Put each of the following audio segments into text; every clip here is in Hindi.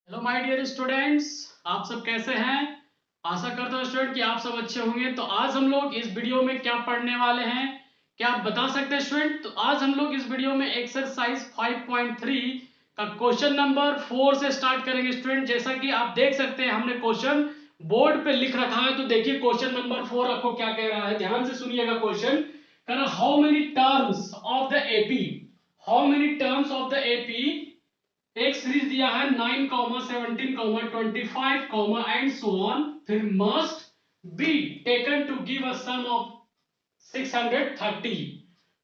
हेलो माय डियर स्टूडेंट्स, आप सब कैसे हैं। आशा करता हूँ स्टूडेंट कि आप सब अच्छे होंगे। तो आज हम लोग इस वीडियो में क्या पढ़ने वाले हैं, क्या आप बता सकते हैं स्टूडेंट। तो आज हम लोग इस वीडियो में एक्सरसाइज 5.3 का क्वेश्चन नंबर 4 से स्टार्ट करेंगे स्टूडेंट। जैसा कि आप देख सकते हैं हमने क्वेश्चन बोर्ड पे लिख रखा है। तो देखिए क्वेश्चन नंबर 4 आपको क्या कह रहा है, ध्यान से सुनिएगा। क्वेश्चन कह रहा how many terms of the AP, how many terms of the AP, एक सीरीज दिया है 9, 17, 25 एंड सो ऑन, फिर must be taken to give a sum of 630।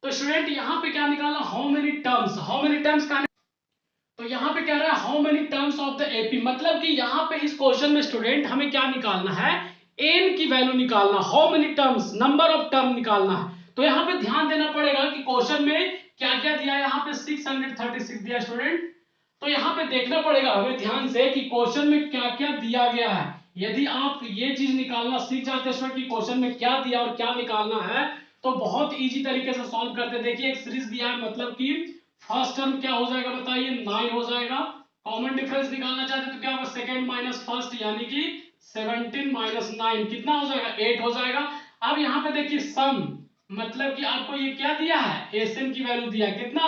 तो स्टूडेंट यहां पे क्या निकालना, how many terms, how many terms का। तो यहां पे कह रहा है how many terms of the AP, मतलब कि यहां पे इस क्वेश्चन में स्टूडेंट हमें क्या निकालना है, एन की वैल्यू निकालना, how many terms, number of term निकालना है। तो यहां पे ध्यान देना पड़ेगा कि क्वेश्चन में क्या क्या दिया है। यहां पे 636 दिया स्टूडेंट। तो यहाँ पे देखना पड़ेगा हमें ध्यान से कि क्वेश्चन में क्या क्या दिया गया है। यदि आप ये चीज निकालना सीख जाते हैं कि क्वेश्चन में क्या दिया और क्या निकालना है, तो बहुत इजी तरीके से सॉल्व करते हैं। देखिए एक सीरीज दिया है, मतलब कि फर्स्ट टर्म क्या हो जाएगा बताइए, 9 हो जाएगा। कॉमन डिफरेंस निकालना चाहते तो क्या होगा, सेकंड माइनस फर्स्ट यानी कि 17 माइनस 9 कितना हो जाएगा, 8 हो जाएगा। अब यहाँ पे देखिए सम, मतलब कि आपको ये क्या दिया है, एसएन की वैल्यू दिया है कितना,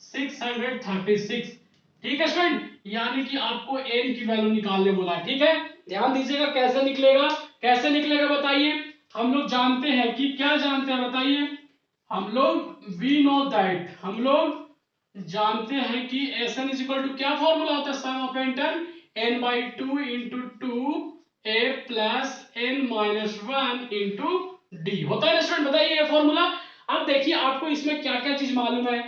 636। ठीक है स्टूडेंट, यानी कि आपको एन की वैल्यू निकालने बोला है। ठीक है, ध्यान दीजिएगा कैसे निकलेगा, कैसे निकलेगा बताइए। हम लोग जानते हैं कि क्या जानते हैं बताइए, हम लोग वी नो दैट, हम लोग जानते हैं कि S N is equal to क्या फॉर्मूला होता है, sum of n term n by two into two a plus n minus one into d होता है ना स्टूडेंट, बताइए ये फॉर्मूला। अब देखिए आपको इसमें क्या क्या चीज मालूम है।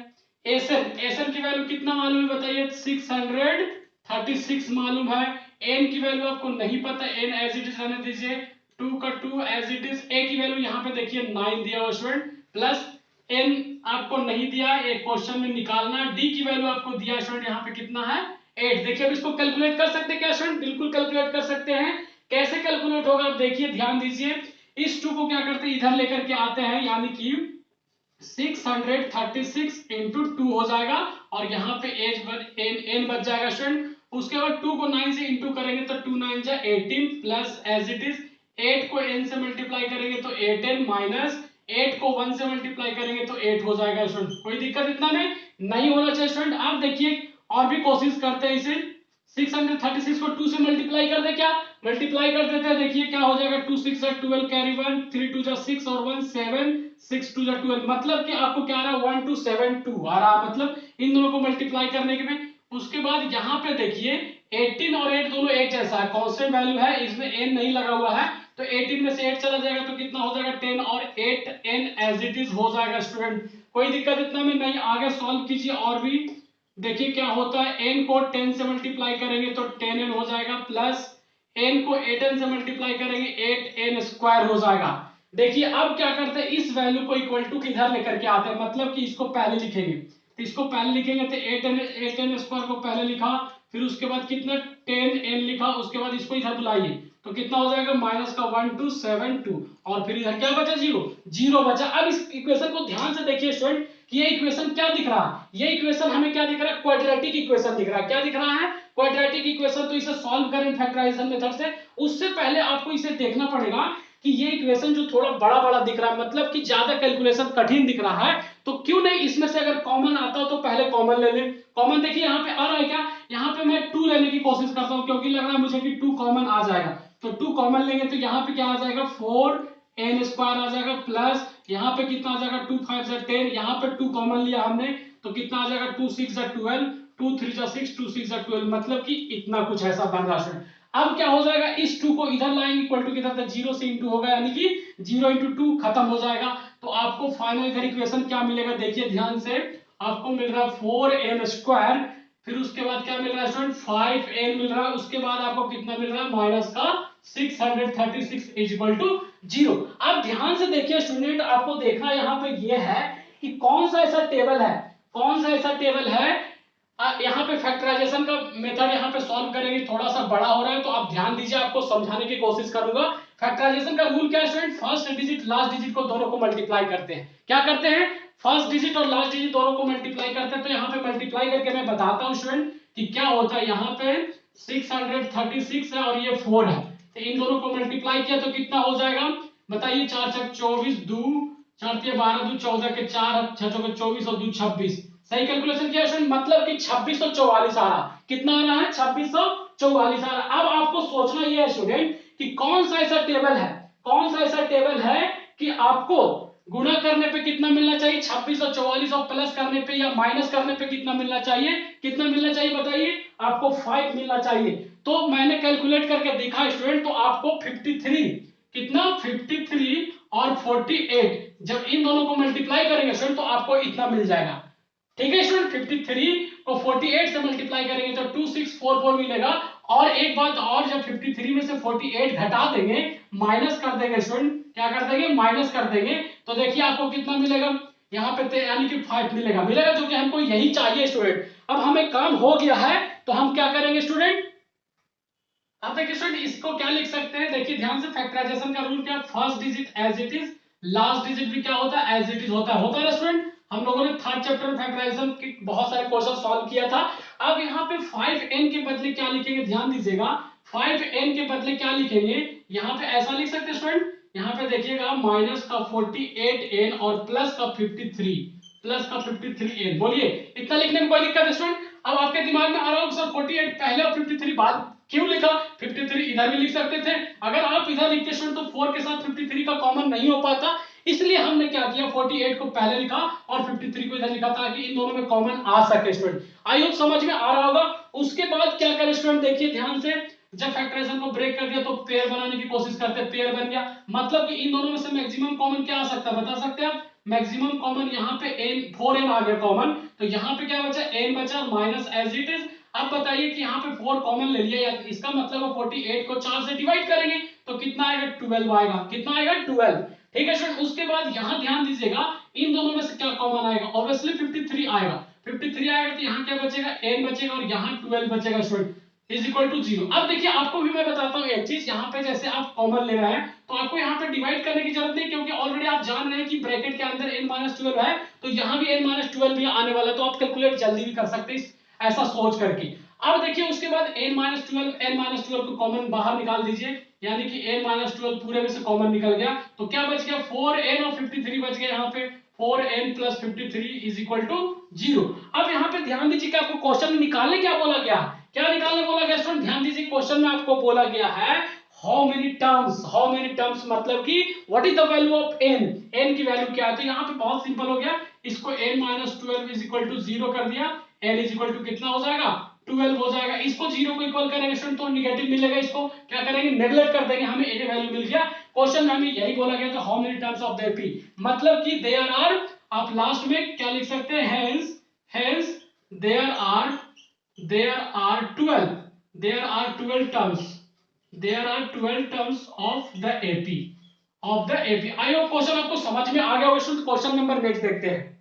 एसएन, एसएन की वैल्यू कितना मालूम है बताइए, 636 मालूम है। एन की वैल्यू आपको नहीं पता, एन एज इट इज रहने दीजिए, 2 का 2 एज इट इज। ए की वैल्यू यहाँ पे देखिए 9 दिया हुआ स्टूडेंट, प्लस एन आपको नहीं दिया, एक क्वेश्चन में निकालना। डी की वैल्यू आपको दिया स्टूडेंट यहाँ पे कितना है, 8। देखिए अब इसको कैलकुलेट कर सकते हैं क्या स्टूडेंट, बिल्कुल कैलकुलेट कर सकते हैं। कैसे कैलकुलेट होगा, आप देखिए ध्यान दीजिए। इस 2 को क्या करते हैं, इधर लेकर के आते हैं, यानी कि 636 इंटू 2 हो जाएगा, और यहाँ पे एन बच जाएगा स्टूडेंट। उसके बाद 2 को 9 से इंटू करेंगे तो 2 9 जा 18 प्लस एज इट इज 8 को n से मल्टीप्लाई करेंगे तो 8n माइनस 8 को 1 से मल्टीप्लाई करेंगे तो 8 हो जाएगा स्टूडेंट। कोई दिक्कत इतना में नहीं होना चाहिए स्टूडेंट। आप देखिए और भी कोशिश करते हैं इसे, 636 को 2 से मल्टीप्लाई कर दे, क्या मल्टीप्लाई कर देते हैं, देखिए क्या हो जाएगा, 2 6 12 कैरी 1, 3 2 6 और 1 7, 6 2 12, मतलब कि आपको क्या आ रहा है 1 2 7 2 आ रहा है, मतलब इन दोनों को मल्टीप्लाई करने के में। उसके बाद यहाँ पे देखिए 18 और 8 दोनों एक जैसा है, कांस्टेंट वैल्यू है, इसमें n नहीं लगा हुआ है, तो 18 में से 8 चला जाएगा तो कितना हो जाएगा 10, और 8 n एज इट इज हो जाएगा स्टूडेंट। कोई दिक्कत इतना में नहीं, आगे सॉल्व कीजिए और भी। देखिए क्या होता है, n को 10 से मल्टीप्लाई करेंगे तो 10n हो जाएगा, प्लस n को 8n से मल्टीप्लाई करेंगे 8n स्क्वायर हो जाएगा। देखिए अब क्या करते हैं, इस वैल्यू को इक्वल टू किधर लेकर के आते हैं, मतलब कि इसको पहले लिखेंगे, तो इसको पहले लिखेंगे तो 8n स्क्वायर को पहले लिखा, फिर उसके बाद कितना 10n लिखा, उसके बाद इसको इधर बुलाइए तो कितना हो जाएगा माइनस का 1 2 7 2, और फिर इधर क्या बचा, जीरो, जीरो बचा। अब इस इक्वेशन को ध्यान से देखिए स्टूडेंट कि ये इक्वेशन क्या दिख रहा है, ये इक्वेशन हमें क्या दिख रहा है, क्वाड्रेटिक इक्वेशन दिख रहा है। क्या दिख रहा है, क्वाड्रेटिक इक्वेशन। तो इसे सॉल्व करें फैक्टराइजेशन मेथड से, उससे पहले आपको इसे देखना पड़ेगा कि ये इक्वेशन जो थोड़ा बड़ा बड़ा दिख रहा है, मतलब कि ज्यादा कैलकुलेशन कठिन दिख रहा है, तो क्यों नहीं इसमें से अगर कॉमन आता हो तो पहले कॉमन ले लें। कॉमन देखिए यहाँ पे आ रहा है क्या, यहाँ पे मैं 2 लेने की कोशिश करता हूँ, क्योंकि लग रहा है मुझे कि 2 कॉमन आ जाएगा। तो 2 कॉमन लेंगे तो यहाँ पे क्या आ जाएगा, 4n स्क्वायर आ जाएगा, प्लस यहाँ पे कितना आ जाएगा, 2 5 10, यहाँ पे 2 कॉमन लिया हमने तो कितना आ जाएगा, 2 6 12, 2 3 6, 2 6 12, मतलब कि इतना कुछ ऐसा बन रहा है। अब क्या हो जाएगा, इस 2 को इधर लाएंगे, इक्वल टू किधर था, 0 से इंटू होगा, यानी कि 0 इंटू 2 खत्म हो जाएगा। तो आपको फाइनल इधर इक्वेशन क्या मिलेगा, देखिए ध्यान से, आपको मिल रहा है 4n स्क्वायर, फिर उसके बाद क्या मिल रहा है स्टूडेंट, 5n मिल रहा है, उसके बाद आपको कितना मिल रहा है, माइनस का 636 इज इक्वल टू 0। अब ध्यान से देखिए स्टूडेंट, आपको देखना यहाँ पे ये है कि कौन सा ऐसा टेबल है, कौन सा ऐसा टेबल है, यहाँ पे फैक्टराइजेशन का मेथड यहाँ पे सॉल्व करेंगे, थोड़ा सा बड़ा हो रहा है तो आप ध्यान दीजिए, आपको समझाने की कोशिश करूंगा। फैक्टराइजेशन का रूल क्या है student, first digit last digit को दोनों को मल्टीप्लाई करते हैं। क्या करते हैं, फर्स्ट डिजिट और लास्ट डिजिट दोनों को मल्टीप्लाई करते हैं। तो यहाँ पे मल्टीप्लाई करके मैं बताता हूँ स्टूडेंट कि क्या होता है, यहाँ पे 636 है और ये 4 है, तो इन दोनों को मल्टीप्लाई किया तो कितना हो जाएगा बताइए। 4 छक 24, 2 4 के 12, 2 14 के 4 6 चौके 24 और 2 26। सही कैलकुलेशन किया स्टूडेंट, मतलब कि 2644 आ रहा। कितना आ रहा है 2644 आ रहा। अब आपको सोचना ये है स्टूडेंट कि कौन सा ऐसा टेबल है, कौन सा ऐसा टेबल है कि आपको गुणा करने पे कितना मिलना चाहिए 2644 और प्लस करने पे या माइनस करने पे कितना मिलना चाहिए, कितना मिलना चाहिए बताइए, आपको 5 मिलना चाहिए। तो मैंने कैलकुलेट करके देखा स्टूडेंट, तो आपको 53, कितना 53 और 48 जब इन दोनों को मल्टीप्लाई करेंगे स्टूडेंट तो आपको इतना मिल जाएगा। ठीक है स्टूडेंट, 53 को 48 से मल्टीप्लाई करेंगे तो 2644 मिलेगा। और एक बात और, जब 53 में से 48 घटा देंगे, माइनस कर देंगे स्टूडेंट, क्या कर देंगे माइनस कर देंगे, तो देखिए आपको कितना मिलेगा यहाँ पे, यानी कि 5 मिलेगा, जो कि हमको यही चाहिए स्टूडेंट। अब हमें काम हो गया है तो हम क्या करेंगे स्टूडेंट, अब देखिए स्टूडेंट इसको क्या लिख सकते हैं, देखिए ध्यान से, फैक्टराइजेशन का रूल क्या, first digit as it is, last digit भी क्या होता है एज इट इज होता है ना स्टूडेंट। हम लोगों ने थर्ड चैप्टर में फैक्टराइजेशन के बहुत सारे क्वेश्चन सॉल्व किया था। अब यहाँ पे 5n के बदले क्या लिखेंगे, ध्यान दीजिएगा, 5n के बदले क्या लिखेंगे, यहाँ पे ऐसा लिख सकते हैं स्टूडेंट, यहाँ पे देखिएगा माइनस का 48n और प्लस का 53, प्लस का 53n, बोलिए इतना लिखने में कोई दिक्कत है स्टूडेंट। अब आपके दिमाग में आ रहा होगा सर 48 पहले और 53 बाद क्यों लिखा, 53 इधर भी लिख सकते थे। अगर आप इधर लिखते स्टूडेंट तो 4 के साथ 53 का कॉमन नहीं हो पाता, इसलिए हमने क्या किया 48 को पहले लिखा और 53 को इधर लिखा ताकि इन दोनों में कॉमन आ सके स्टूडेंट। आई होप समझ में आ रहा होगा। उसके बाद क्या करें स्टूडेंट, देखिए ध्यान से, जब फैक्टराइजेशन को ब्रेक कर दिया तो पेयर बनाने की कोशिश करते हैं, पेयर बन गया, मतलब कि इन दोनों में से मैक्सिमम कॉमन क्या आ सकता है बता सकते हैं आप, मैक्सिमम कॉमन यहाँ पे n 4n आ गया कॉमन, तो यहाँ पे क्या बचा n बचा माइनस एज इट इज। अब बताइए कि यहाँ पे 4 कॉमन ले लिया, इसका मतलब 48 को 4 से डिवाइड करेंगे तो कितना आएगा 12 आएगा, कितना आएगा 12। ठीक है स्टूडेंट, उसके बाद यहाँ ध्यान दीजिएगा इन दोनों में से क्या कॉमन आएगा, ऑब्वियसली 53 आएगा, 53 आएगा तो यहाँ क्या बचेगा n बचेगा और यहाँ 12 बचेगा स्टूडेंट, इज इक्वल टू 0। अब देखिए आपको भी मैं बताता हूँ एक चीज, यहाँ पे जैसे आप कॉमन ले रहे हैं तो आपको यहाँ पे डिवाइड करने की जरूरत नहीं, क्योंकि ऑलरेडी आप जान रहे हैं कि ब्रैकेट के अंदर n-12 है, तो यहाँ भी n-12 भी आने वाला है, तो आप कैलकुलेट जल्दी भी कर सकते हैं ऐसा सोच करके। अब देखिए उसके बाद n-12 को कॉमन बाहर निकाल दीजिए, यानी कि n-12 पूरे में से कॉमन निकल गया, तो क्या बच गया 4n और 53 बच गया यहाँ पे, 4n plus 53 is equal to 0। अब यहाँ पे ध्यान दीजिए कि आपको क्वेश्चन में निकालने क्या बोला गया, क्या निकालने बोला गया स्टूडेंट, ध्यान दीजिए क्वेश्चन में आपको बोला गया है हाउ मेनी टर्म्स, मतलब कि what is the value of n की वैल्यू क्या है, तो यहाँ पे बहुत सिंपल हो गया, इसको n-12 इज इक्वल टू 0 कर दिया, n इज इक्वल टू कितना हो जाएगा 12 हो जाएगा, इसको 0 को इक्वल करेंगे स्टूडेंट तो नेगेटिव मिलेगा, इसको क्या करेंगे नेगलेक्ट कर देंगे, हमें a वैल्यू मिल गया। क्वेश्चन में हमें यही बोला गया था how many terms of the AP, मतलब कि देयर आर, आप लास्ट में क्या लिख सकते हैं hence there are 12, there are 12 terms of the AP। I hope question आपको समझ में आ गया होगा स्टूडेंट। क्वेश्चन नंबर नेक्स्ट देखते हैं।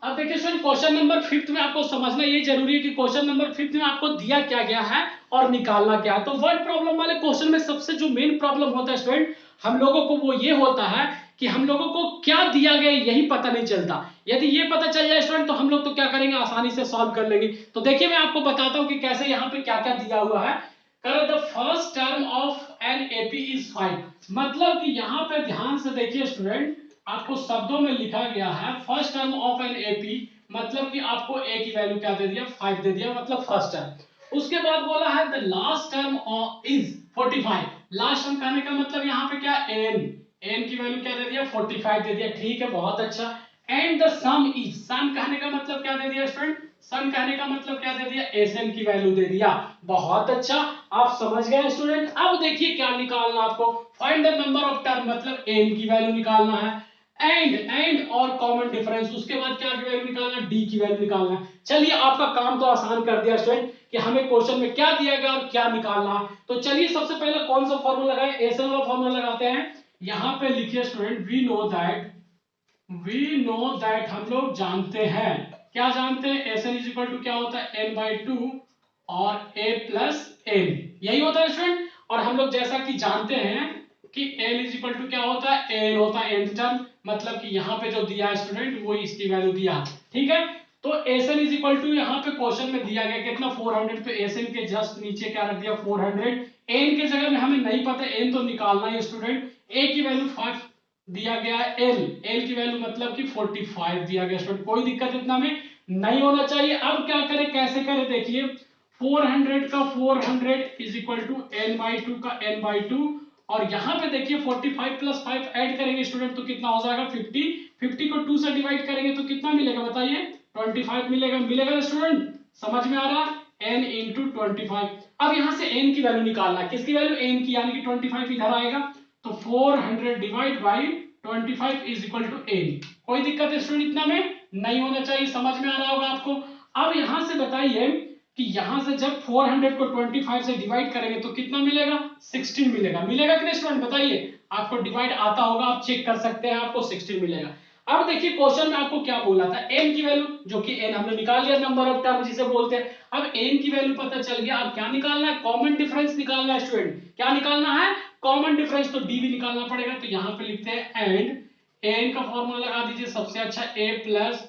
अब देखिए स्टूडेंट क्वेश्चन नंबर 5 में आपको समझना ये जरूरी है कि क्वेश्चन नंबर 5 में आपको दिया क्या गया है और निकालना क्या है। तो वर्ड प्रॉब्लम वाले क्वेश्चन में सबसे जो मेन प्रॉब्लम होता है स्टूडेंट हम लोगों को, वो ये होता है कि हम लोगों को क्या दिया गया यही पता नहीं चलता। यदि ये पता चल जाए स्टूडेंट तो हम लोग तो क्या करेंगे आसानी से सॉल्व कर लेंगे। तो देखिए मैं आपको बताता हूं कि कैसे यहाँ पे क्या क्या दिया हुआ है। The first term of N AP is 5, मतलब कि यहाँ पे ध्यान से देखिए स्टूडेंट, आपको शब्दों में लिखा गया है first term of N AP, मतलब कि आपको ए की वैल्यू क्या दे दिया 5 दे दिया, मतलब फर्स्ट टर्म। उसके बाद बोला है the last term is 45, last term कहने का मतलब यहाँ पे क्या n की वैल्यू क्या दे दिया 45 दे दिया, ठीक है बहुत अच्छा। एंड द सम इज, सम कहने का मतलब क्या दे दिया स्टूडेंट, सम कहने का मतलब क्या दे दिया Sn की वैल्यू दे दिया, बहुत अच्छा आप समझ गए स्टूडेंट। अब देखिए क्या निकालना आपको, find the number of term, मतलब n की वैल्यू निकालना है, एंड और कॉमन डिफरेंस, उसके बाद क्या की वैल्यू निकालना डी की वैल्यू निकालना है। चलिए आपका काम तो आसान कर दिया स्टूडेंट कि हमें क्वेश्चन में क्या दिया गया और क्या निकालना है। तो चलिए सबसे पहले कौन सा फॉर्मूला लगाए, Sn वाला फॉर्मूला लगाते हैं। यहाँ पे लिखिए स्टूडेंट वी नो दैट हम लोग जानते हैं, क्या जानते हैं Sn इज इक्वल टू क्या होता है n/2 और a प्लस n, यही होता है स्टूडेंट। और हम लोग जैसा कि जानते हैं कि n इज इक्वल टू क्या होता है n होता है nth टर्म, मतलब कि यहाँ पे जो दिया है स्टूडेंट वो इसकी वैल्यू दिया, ठीक है। तो एसएन इज इक्वल टू यहाँ पे क्वेश्चन में दिया गया कितना 400, तो एसएन के जस्ट नीचे क्या रख दिया 400। एन के जगह में हमें नहीं पता, एन तो निकालना है स्टूडेंट। ए की वैल्यू 5 दिया गया है, एल की वैल्यू मतलब कि 45 दिया गया स्टूडेंट। कोई दिक्कत इतना में नहीं होना चाहिए। अब क्या करें, कैसे करें, देखिए 400 का 400 इज इक्वल टू n/2 का n/2, और यहाँ पे देखिए 45 प्लस 5 ऐड करेंगे स्टूडेंट तो कितना हो जाएगा 50। 50 को 2 से डिवाइड करेंगे तो कितना मिलेगा बताइए, 25 मिलेगा। मिलेगा स्टूडेंट, समझ में आ रहा, n इंटू 25। अब यहाँ से n की वैल्यू निकालना है, किसकी वैल्यू, n की, यानी कि 25 इधर आएगा तो 400 divide by 25 is equal to n। कोई दिक्कत है स्टूडेंट इतना में नहीं होना चाहिए, समझ में आ रहा होगा आपको। अब यहाँ से बताइए कि यहाँ से जब 400 को 25 से डिवाइड करेंगे तो कितना मिलेगा, 16 मिलेगा। मिलेगा कि नहीं स्टूडेंट बताइए, आपको डिवाइड आता होगा, आप चेक कर सकते हैं, आपको 16 मिलेगा। अब देखिए क्वेश्चन में आपको क्या बोला था, n की वैल्यू, जो कि n हमने निकाल लिया, नंबर ऑफ टर्म जिसे बोलते हैं। अब n की वैल्यू पता चल गया, अब क्या निकालना है, कॉमन डिफरेंस निकालना है स्टूडेंट। क्या निकालना है, कॉमन डिफरेंस, तो d भी निकालना पड़ेगा। तो यहाँ पे लिखते हैं एंड n का फॉर्मूला लगा दीजिए, सबसे अच्छा a plus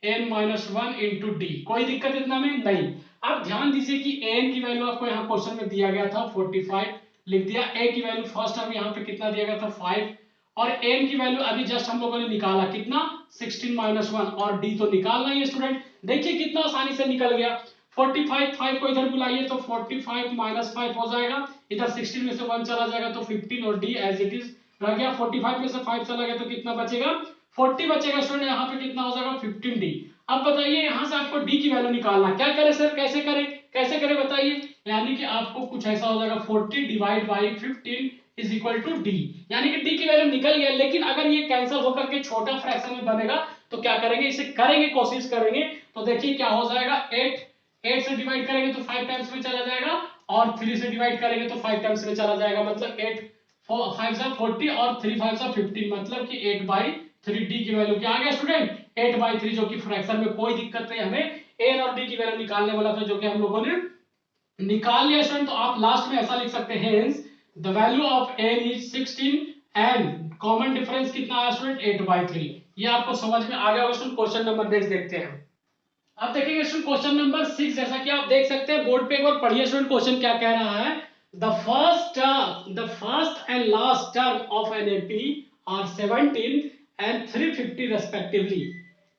n-1 into d. कोई दिक्कत इतना में नहीं। अब ध्यान दीजिए कि n की वैल्यू आपको यहाँ क्वेश्चन में दिया गया था 45, लिख दिया। a की वैल्यू फर्स्ट टर्म यहाँ पे कितना दिया गया था 5, और n की वैल्यू अभी जस्ट हम लोगों ने निकाला कितना 16 - 1, और d तो निकालना ही है स्टूडेंट। देखिए कितना आसानी से निकल गया। 45 5 को इधर बुलाइए तो 45 - 5 हो जाएगा, इधर 16 में से 1 चला जाएगा तो 15, और d एज इट इज रह गया। 45 में से 5 चला गया तो कितना बचेगा, 40 बचेगा स्टूडेंट। यहाँ पे कितना हो जाएगा 15d। अब बताइए यहाँ से आपको d की वैल्यू निकालना, क्या करें सर, कैसे करें, कैसे करें बताइए। यानी कि आपको कुछ ऐसा हो जाएगा 40 divide by 15 is equal to d, यानी कि डी की वैल्यू निकल गया। लेकिन अगर ये कैंसिल होकर के छोटा फ्रैक्शन में बनेगा तो क्या करेंगे, इसे करेंगे, कोशिश करेंगे। तो देखिए क्या हो जाएगा, 8 से डिवाइड करेंगे तो 5 टाइम्स में चला जाएगा, और 3 से डिवाइड करेंगे तो 5 टाइम्स में चला जाएगा। मतलब 8 5 सा 40 और 3 5 सा 15, मतलब कि 8/3। डी की वैल्यू क्या आ गया स्टूडेंट, 8/3, जो कि फ्रैक्शन में कोई दिक्कत नहीं, हमें एन और डी की वैल्यू निकालने वाला था, जो कि हम लोगों ने निकाल लिया स्टूडेंट। तो आप लास्ट में ऐसा लिख सकते हैं, hence the value of n is 16 and common difference कितना आया स्टूडेंट 8/3। ये आपको समझ में आ गया होगा स्टूडेंट। क्वेश्चन नंबर नेक्स्ट देखते हैं। अब देखेंगे स्टूडेंट क्वेश्चन नंबर 6, जैसा कि आप देख सकते हैं बोर्ड पे, एक बार पढ़िए स्टूडेंट क्वेश्चन क्या कह रहा है। The first and last term of N AP are 17 and 350 respectively.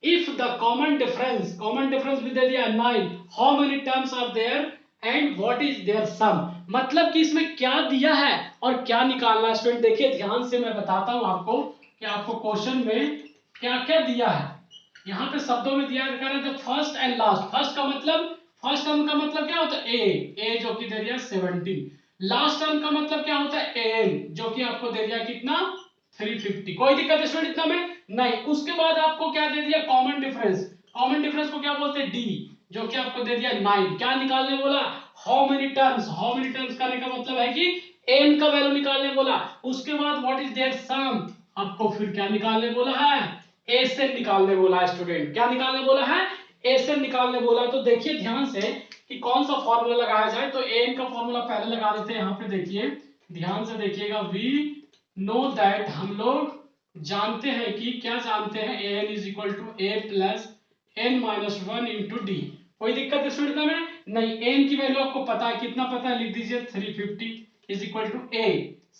If the common difference with the 9, how many terms are there and what is their sum? मतलब कि इसमें क्या दिया है और क्या निकालना है स्टूडेंट। देखिए ध्यान से मैं बताता हूं आपको कि आपको क्वेश्चन में क्या क्या दिया है। यहाँ पे शब्दों में दिया गया है फर्स्ट एंड लास्ट। फर्स्ट का मतलब, फर्स्ट टर्म का मतलब क्या होता है ए जो कि दे दिया 17। लास्ट टर्म का मतलब क्या होता है एन, जो कि आपको दे दिया कितना 350। कोई दिक्कत है स्टूडेंट इतना में नहीं। उसके बाद आपको क्या दे दिया, कॉमन डिफरेंस। कॉमन डिफरेंस को क्या बोलते हैं डी, जो कि आपको दे दिया 9। क्या निकालने बोला, how many terms. How many terms करने का मतलब है कि एन का वैल्यू निकालने बोला। उसके बाद व्हाट इज देयर सम, आपको फिर क्या निकालने बोला है, एसएन निकालने बोला है स्टूडेंट। क्या निकालने बोला है, एसएन निकालने बोला है। तो देखिए ध्यान से कि कौन सा फॉर्मूला लगाया जाए। तो एन का फॉर्मूला पहले लगा देते हैं। यहाँ पे देखिए ध्यान से देखिएगा, वी नो दैट, हम लोग जानते हैं कि, क्या जानते हैं, n is equal to a plus n-1 into d. कोई दिक्कत है स्टूडेंट में नहीं। एन की वैल्यू आपको पता है, कितना पता है, लिख दीजिए 350 is equal to a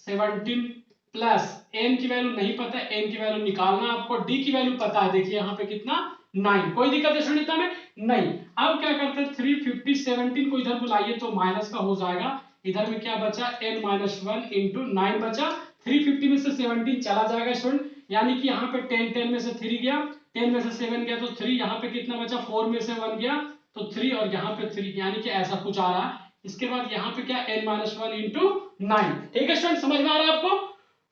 17 plus n की वैल्यू नहीं पता है, एन की वैल्यू निकालना आपको। डी की वैल्यू पता है, देखिए यहाँ पे कितना 9। कोई दिक्कत है स्टूडेंट में नहीं। अब क्या करते हैं, 350 17 को इधर बुलाइए तो माइनस का हो जाएगा। इधर में क्या बचा, n-1 इंटू 9 बचा। 350 में से 17 चला जाएगा स्टूडेंट, यानी कि यहाँ पे 10 में से 3 गया, 10 में से 7 गया तो 3, यहाँ पे कितना बचा, 4 में से 1 गया तो 3, और यहाँ पे 3, यानी कि ऐसा कुछ आ रहा है। इसके बाद यहाँ पे क्या, n-1 इंटू 9। ठीक है स्टूडेंट, समझ में आ रहा है आपको।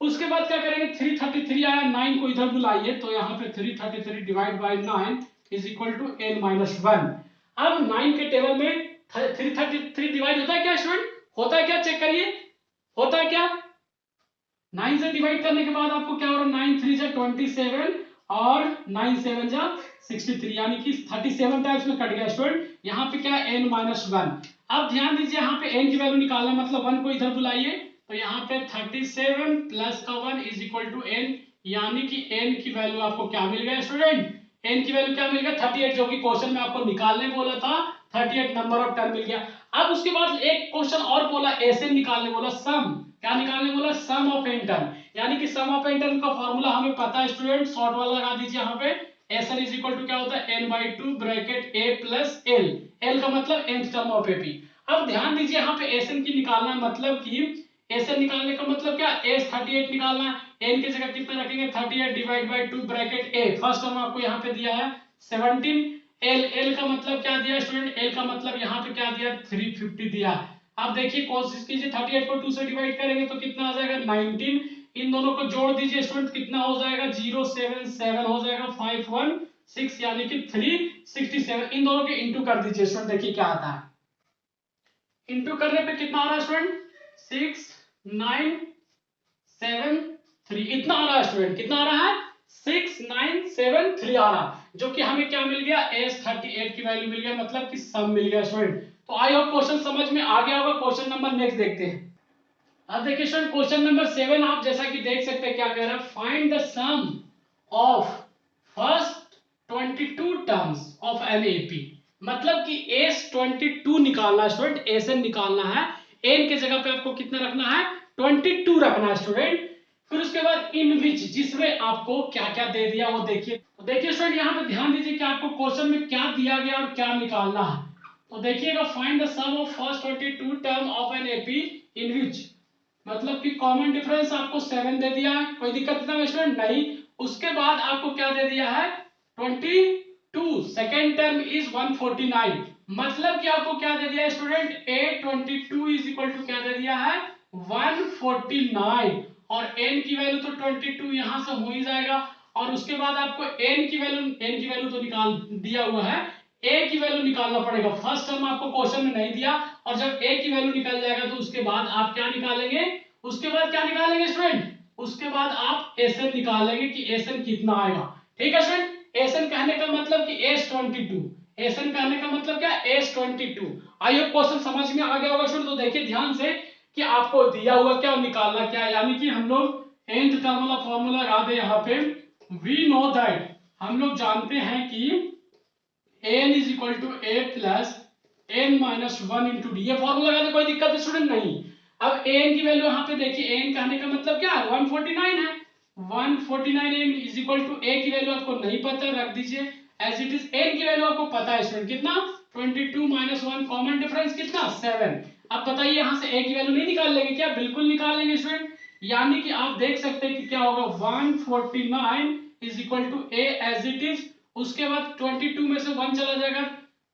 उसके बाद क्या करेंगे, 333 आया, 9 को इधर बुलाइए तो यहाँ पे 333 divide by 9 is equal to n-1। अब 9 के टेबल में 333 डिवाइड होता है क्या स्टूडेंट, होता है क्या, चेक करिए, होता है क्या। 9 से डिवाइड करने के बाद आपको क्या हो रहा है, 9 3 जा 27 और 9 7 जा 63, यानी कि 37 टाइम्स में कट गया स्टूडेंट। यहाँ पे क्या है, n-1। अब ध्यान दीजिए यहाँ पे n की वैल्यू निकालना, मतलब 1 को इधर बुलाइए तो यहाँ पे 37 प्लस का 1 इज इक्वल टू n, यानी कि n की वैल्यू आपको क्या मिल गया स्टूडेंट, n की वैल्यू क्या मिल गया 38, जो कि क्वेश्चन में आपको निकालने बोला था, 38 नंबर ऑफ टर्म मिल गया। अब उसके बाद एक क्वेश्चन और बोला, एसएन निकालने बोला, सम, क्या निकालने बोला, सम ऑफ एन टर्म, यानी कि सम ऑफ एन टर्म का फॉर्मूला हमें पता है स्टूडेंट, शॉर्ट वाला लगा दीजिए यहाँ पे, एसएन इज इक्वल टू क्या होता है n/2 bracket a plus L, L का मतलब nth टर्म ऑफ एपी। अब ध्यान दीजिए यहाँ पे एसएन की निकालना है, मतलब कि एसएन निकालने का मतलब क्या, एस 38 निकालना है, एन की जगह कितना रखेंगे 38 divide by 2 bracket A, first term आपको यहाँ पे दिया है 17, एल, एल का मतलब क्या दिया स्टूडेंट, एल का मतलब यहाँ पे क्या दिया 350 दिया। आप देखिए कोशिश कीजिए 38 को 2 से डिवाइड करेंगे तो कितना आ जाएगा 19, इन दोनों को जोड़ दीजिए स्टूडेंट, कितना हो जाएगा 077 हो जाएगा 516, यानी कि 367, इन दोनों के इंटू कर दीजिए स्टूडेंट, देखिए क्या आता है, इंटू करने पे कितना आ रहा है स्टूडेंट 6973, इतना आ रहा है स्टूडेंट, कितना आ रहा है 6973 आ रहा, जो कि हमें क्या मिल गया S38 की वैल्यू मिल गया, मतलब कि सम मिल गया स्टूडेंट। तो आई होप क्वेश्चन समझ में आ गया होगा। क्वेश्चन नंबर नेक्स्ट देखते हैं। अब देखिए स्टूडेंट क्वेश्चन नंबर 7 आप जैसा कि देख सकते हैं क्या कह रहा है, find the sum of first 22 terms of N AP, मतलब कि S22 निकालना है स्टूडेंट, एसएन निकालना है, एन के जगह पे आपको कितना रखना है 22 रखना है स्टूडेंट। फिर उसके बाद इन विच, जिसमें आपको क्या क्या दे दिया वो देखिए। तो देखिए स्टूडेंट यहाँ पे ध्यान दीजिए कि आपको क्वेश्चन में क्या दिया गया और क्या निकालना है। तो देखिएगा find the sum of first 22 term of N AP in which, मतलब कि कॉमन डिफरेंस आपको 7 दे दिया है, कोई दिक्कत ना स्टूडेंट नहीं। उसके बाद आपको क्या दे दिया है 22, सेकेंड टर्म इज 149, मतलब कि आपको क्या दे दिया है student A22 is equal to क्या दे दिया है 149, और n की वैल्यू तो 22 यहां से हो ही जाएगा, और उसके बाद आपको n की वैल्यू तो निकाल दिया हुआ है, a की वैल्यू निकालना पड़ेगा। फर्स्ट टर्म आपको क्वेश्चन में नहीं दिया, और जब a की वैल्यू निकल जाएगा तो उसके बाद आप क्या निकालेंगे, उसके बाद क्या निकालेंगे स्टूडेंट, उसके बाद आप एसएन निकालेंगे कि एसएन कितना आएगा। ठीक है स्टूडेंट, एसएन कहने का मतलब कि S22, एसएन कहने का मतलब क्या S22। आई होप क्वेश्चन समझ में आ गया होगा स्टूडेंट। तो देखिए ध्यान से कि आपको दिया हुआ क्या और निकालना क्या है, यानी कि हम लोग nth टर्म वाला फॉर्मूला लगा दे यहाँ पे, वी नो दैट, हम लोग जानते हैं कि n is equal to a plus n minus 1 into d, ये फॉर्मूला लगाने कोई दिक्कत है स्टूडेंट नहीं। अब an की वैल्यू यहाँ पे देखिए, n कहने का मतलब क्या है 149 है, 149 n is equal to a की वैल्यू आपको नहीं पता, रख दीजिए एज इट इज। n की वैल्यू आपको पता है स्टूडेंट कितना 22 माइनस 1, कॉमन डिफरेंस कितना 7। अब बताइए यहाँ से a की वैल्यू नहीं निकाल लेंगे क्या, बिल्कुल निकाल लेंगे स्टूडेंट, यानी कि आप देख सकते हैं कि क्या होगा 149 is equal to a as it is, उसके बाद 22 में से 1 चला जाएगा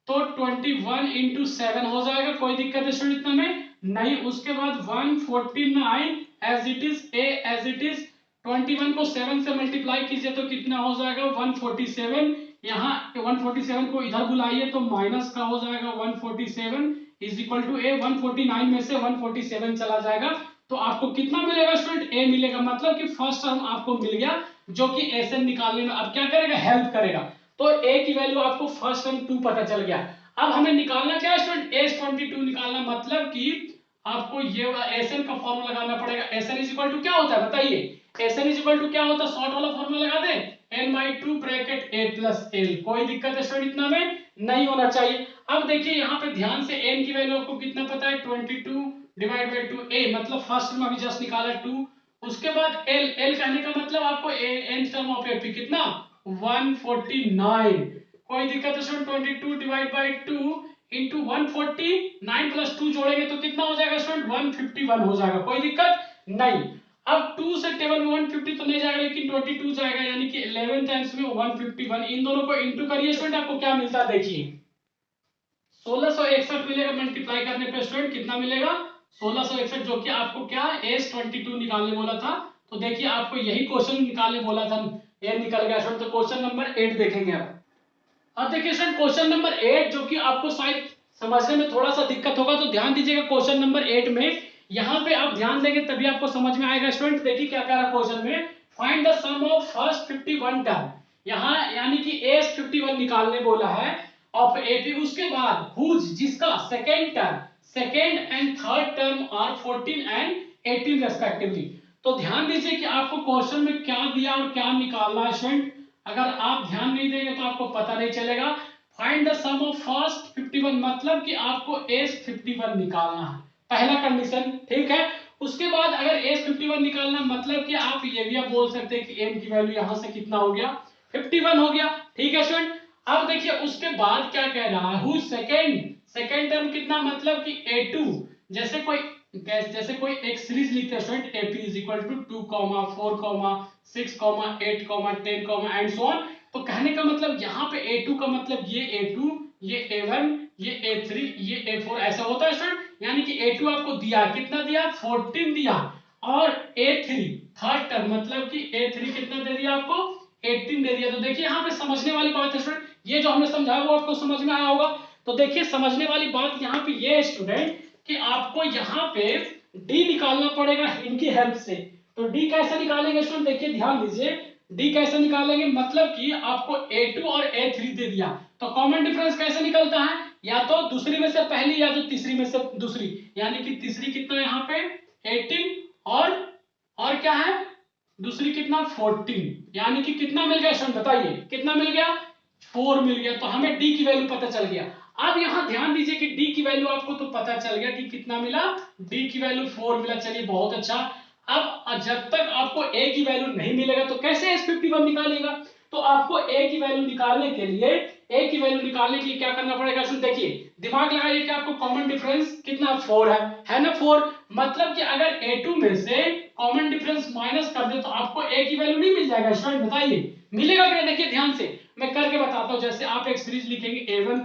तो 21 इंटू 7 हो जाएगा, कोई दिक्कत है स्टूडेंट इतना में नहीं। उसके बाद 149 as it is, a as it is, 21 को 7 से मल्टीप्लाई कीजिए तो कितना हो जाएगा 147, यहाँ 147 को इधर बुलाइए तो माइनस का हो जाएगा 147 इज इक्वल टू ए, 149 में से 147 चला जाएगा तो आपको कितना मिलेगा स्टूडेंट ए मिलेगा, मतलब कि फर्स्ट टर्म आपको मिल गया, जो कि एसएन निकालने में अब क्या करेगा हेल्प करेगा। तो ए की वैल्यू आपको फर्स्ट टर्म 2 पता चल गया। अब हमें निकालना क्या है स्टूडेंट S22 निकालना, मतलब कि आपको ये एसएन का फॉर्मूला लगाना पड़ेगा। एसएन इज इक्वल टू क्या होता है बताइए, एसएन इज इक्वल टू क्या होता है, शॉर्ट वाला फॉर्मूला लगा दे n/2 bracket a plus L, कोई दिक्कत है स्टूडेंट इतना में नहीं होना चाहिए। अब देखिए यहाँ पे ध्यान से n की वैल्यू आपको कितना पता है 22 डिवाइड बाय 2 a, मतलब फर्स्ट में अभी जस्ट निकाला 2, उसके बाद l, l कहने का मतलब आपको n टर्म ऑफ एपी कितना 149, कोई दिक्कत है student 22 divide by 2 into 149 plus 2 जोड़ेंगे तो कितना हो जाएगा स्टूडेंट 151 हो जाएगा, कोई दिक्कत नहीं। अब 2 से टेबल में 150 तो नहीं जाएगा लेकिन 22 जाएगा, यानी कि 11 टाइम्स में 151, इन दोनों को इंटू करिए स्टूडेंट, आपको क्या मिलता है देखिए 1661 मिलेगा, मल्टीप्लाई करने पे स्टूडेंट कितना मिलेगा 1661, जो कि आपको क्या S22 निकालने बोला था। तो देखिए आपको यही क्वेश्चन निकालने बोला था, ये निकल गया स्टूडेंट। तो क्वेश्चन नंबर 8 देखेंगे अब देखिए स्टूडेंट क्वेश्चन नंबर 8, जो कि आपको शायद समझने में थोड़ा सा दिक्कत होगा, तो ध्यान दीजिएगा क्वेश्चन नंबर 8 में, यहाँ पे आप ध्यान देंगे तभी आपको समझ में आएगा स्टूडेंट। देखिए क्या कह रहा है क्वेश्चन में, find the sum of first 51 term, यहाँ यानी कि S51 निकालने बोला है ऑफ एपी, उसके बाद हुज, जिसका second term, second and third term are 14 and 18 respectively. तो ध्यान दीजिए कि आपको क्वेश्चन में क्या दिया और क्या निकालना है स्टूडेंट। अगर आप ध्यान नहीं देंगे तो आपको पता नहीं चलेगा। Find the sum of first 51 मतलब कि आपको एज 51 निकालना है, पहला कंडीशन, ठीक है। उसके बाद अगर एज 51 निकालना मतलब कि आप ये भी आप बोल सकते हैं कि एम की वैल्यू यहां से कितना हो गया, 51 हो गया, ठीक है स्टूडेंट। अब देखिए उसके बाद क्या कह रहा है, हु सेकंड टर्म कितना, मतलब कि a2, जैसे कोई एक सीरीज लिखते हैं student, AP is equal to 2, 4, 6, 8, 10 and so on. तो कहने का मतलब यहाँ पे A2 का मतलब ये A2, ये A1, ये A3, ये A4 ऐसा होता है स्टूडेंट। यानी कि A2 आपको दिया, कितना दिया, 14 दिया, और A3 थर्ड टर्म मतलब कि A3 कितना दे दिया आपको, 18 दे दिया। तो देखिए यहाँ पे समझने वाली बात है स्टूडेंट, ये जो हमने समझाया वो आपको समझ में आया होगा। तो देखिए समझने वाली बात यहाँ पे ये है स्टूडेंट कि आपको यहाँ पे डी निकालना पड़ेगा इनकी हेल्प से। तो डी कैसे निकालेंगे स्टूडेंट, देखिए ध्यान दीजिए, डी कैसे निकालेंगे, मतलब कि आपको A2 और A3 दे दिया, तो कॉमन डिफरेंस कैसे निकलता है, या तो दूसरी में से पहली या तो तीसरी में से दूसरी, यानी कि तीसरी कितना यहाँ पे 18 और क्या है दूसरी कितना 14, यानी कि कितना मिल गया स्टूडेंट बताइए, कितना मिल गया, 4 मिल गया। तो हमें डी की वैल्यू पता चल गया। अब यहां ध्यान दीजिए कि डी की वैल्यू आपको तो पता चल गया कि कितना मिला, डी की वैल्यू 4 मिला, चलिए बहुत अच्छा। अब जब तक आपको ए की वैल्यू नहीं मिलेगा तो कैसे S51 निकालेगा, तो आपको ए की वैल्यू निकालने के लिए क्या करना पड़ेगा, सुन देखिए दिमाग लगाइए कि आपको कॉमन डिफरेंस कितना 4 है ना 4, मतलब कि अगर A2 में से कॉमन डिफरेंस माइनस कर दे तो आपको ए की वैल्यू नहीं मिल जाएगा स्टूडेंट, बताइए मिलेगा क्या, देखिए ध्यान से मैं करके बताता हूं। जैसे आप एक सीरीज लिखेंगे A1,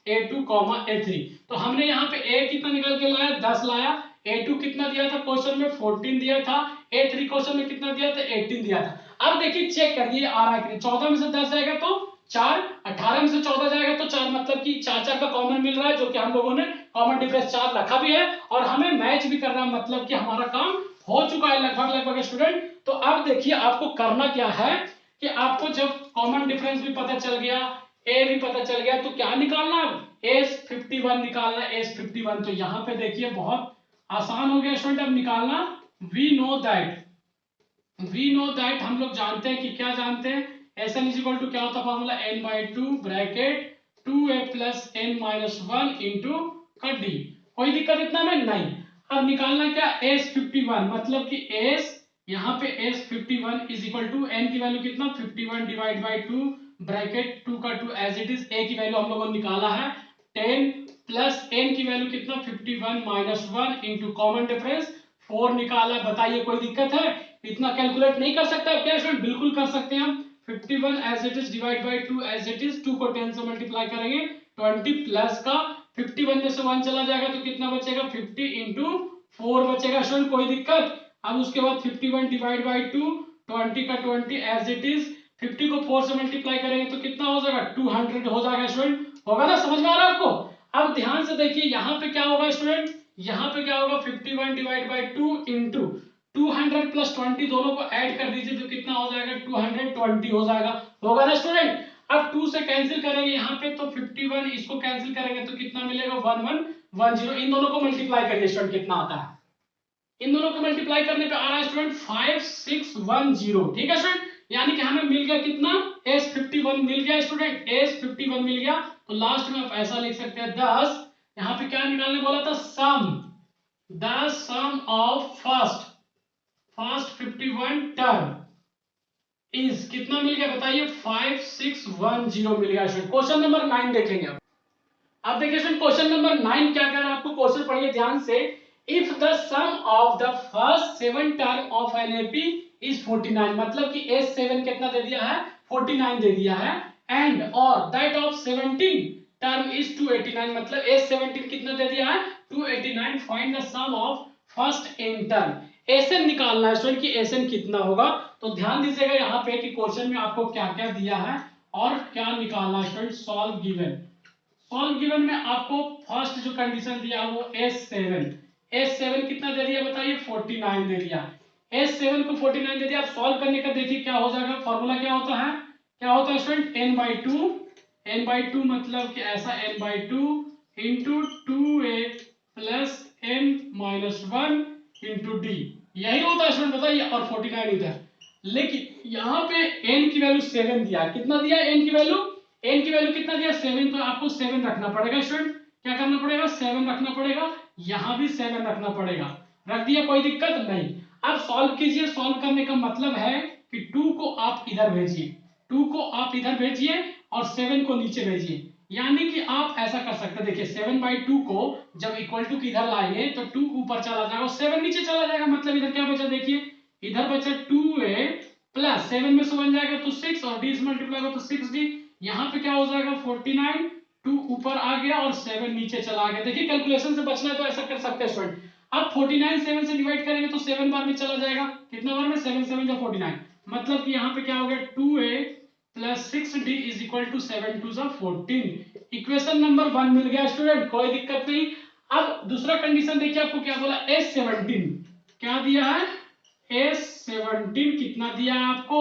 A2, A3, तो हमने यहाँ पे ए कितना निकल के लाया, 10 लाया, A2 कितना दिया था क्वेश्चन में, 14 दिया था, A3 क्वेश्चन में कितना दिया था, 18 दिया था। अब देखिए चेक करिए आ रहा है, 14 में से 10 जाएगा तो 4, 18 में से 14 जाएगा तो 4, मतलब कि 4 का कॉमन मिल रहा है, जो कि हम लोगों ने कॉमन डिफरेंस 4 रखा भी है और हमें मैच भी करना, मतलब कि हमारा काम हो चुका है लगभग स्टूडेंट। तो अब देखिए आपको करना क्या है कि आपको जब कॉमन डिफरेंस भी पता चल गया, ए भी पता चल गया, तो क्या निकालना, S51 निकालना, S51। तो यहाँ पे देखिए बहुत आसान हो गया स्टूडेंट अब निकालना। वी नो दैट हम लोग जानते हैं कि क्या जानते हैं, Sn इज इक्वल टू क्या होता है formula, n/2 bracket 2a plus n minus 1 into d. कोई दिक्कत इतना में नहीं। अब निकालना क्या, S51 मतलब कि S, यहाँ पे S51 is equal to n की वैल्यू कितना 51 डिवाइड बाई 2 ब्रैकेट 2 का 2 एज इट इज, a की वैल्यू हम लोगों ने निकाला है 10 प्लस n की वैल्यू कितना 51 माइनस 1 इंटू कॉमन डिफरेंस 4 निकाला। बताइए कोई दिक्कत है, इतना कैलकुलेट नहीं कर सकता क्या स्टूडेंट, बिल्कुल कर सकते हैं हम। 51 as it is divide by 2 as it is, 2 को 10 से मल्टीप्लाई करेंगे 20 प्लस का 51 में से 1 चला जाएगा तो कितना बचेगा 50 इंटू 4 बचेगा स्टूडेंट, कोई दिक्कत। अब उसके बाद 51 डिवाइड बाई 2, 20 का 20 एज इट इज, 50 को 4 से मल्टीप्लाई करेंगे तो कितना हो जाएगा 200 हो जाएगा स्टूडेंट, होगा ना, समझ में आ रहा है आपको। अब ध्यान से देखिए यहाँ पे क्या होगा स्टूडेंट, यहाँ पे क्या होगा 51 डिवाइड बाई 2 इंटू 200 प्लस 20 दोनों को ऐड कर दीजिए तो कितना हो जाएगा 220 हो जाएगा, होगा ना स्टूडेंट। अब 2 से कैंसिल करेंगे यहाँ पे तो 51, इसको कैंसिल करेंगे तो कितना मिलेगा 1110, इन दोनों को मल्टीप्लाई करिए स्टूडेंट कितना आता है, इन दोनों को मल्टीप्लाई करने पे आ रहा है स्टूडेंट 5610, ठीक है स्टूडेंट। यानी कि हमें मिल गया कितना S51 मिल गया स्टूडेंट, S51 मिल गया। तो लास्ट में आप ऐसा लिख सकते हैं 10, यहाँ पे क्या निकालने बोला था, सम ऑफ फर्स्ट 51 टर्म इज कितना मिल गया बताइए 5610 मिल गया स्टूडेंट। क्वेश्चन नंबर 9 देखेंगे अब देखिए स्टूडेंट क्वेश्चन नंबर 9 क्या कह रहा है, आपको क्वेश्चन पढ़िए ध्यान से। If the sum of the first 7 term of N AP is 49, मतलब कि S7 कितना दे दिया है 49 दे दिया है, एंड और दैट ऑफ 17 टर्म इज 289, मतलब S17 कितना दे दिया है 289, find the sum of first n term. Sn निकालना है स्टूडेंट कि Sn कितना होगा। तो ध्यान दीजिएगा यहाँ पे कि क्वेश्चन में आपको क्या क्या दिया है और क्या निकालना है स्टूडेंट। सॉल्व गिवन में आपको फर्स्ट जो कंडीशन दिया वो S7 कितना दे दिया बताइए 49 दे दिया, S7 को 49 दे दिया। आप सॉल्व करने का देखिए क्या हो जाएगा, फॉर्मूला क्या होता है स्टूडेंट n/2 मतलब कि ऐसा n/2 into 2a plus n minus 1 into D, यही होता है स्टूडेंट बताइए, और 49 इधर। लेकिन यहाँ पे n की वैल्यू 7 दिया, कितना दिया n की वैल्यू कितना दिया 7, तो आपको 7 रखना पड़ेगा स्टूडेंट, क्या करना पड़ेगा 7 रखना पड़ेगा, यहाँ भी 7 रखना पड़ेगा, रख दिया कोई दिक्कत नहीं। अब सॉल्व कीजिए, सॉल्व करने का मतलब है कि 2 को आप इधर भेजिए, 2 को आप इधर भेजिए और 7 को नीचे भेजिए, यानी कि आप ऐसा कर सकते हैं, देखिए 7/2 को जब इक्वल टू इधर लाएंगे तो 2 ऊपर चला जाएगा और 7 नीचे चला जाएगा, मतलब इधर क्या बचा देखिए, इधर बचा 2a प्लस 7 में से 1 जाएगा तो 6 और d से मल्टीप्लाई होगा तो 6d, यहाँ पे क्या हो जाएगा 49, 2 ऊपर आ गया और 7 नीचे चला गया। देखिए कैलकुलेशन से बचना है तो ऐसा कर सकते हैं स्टूडेंट, अब 49 7 से डिवाइड करेंगे तो 7 बार में चला जाएगा, कितना बार में 7 7 या 49, मतलब कि यहाँ पे क्या हो गया 2a plus 6d is equal to 7 2 14। Equation number 1 मिल गया स्टूडेंट, कोई दिक्कत नहीं। अब दूसरा कंडीशन देखिए आपको क्या बोला, S17 क्या दिया है, S17 कितना दिया है आपको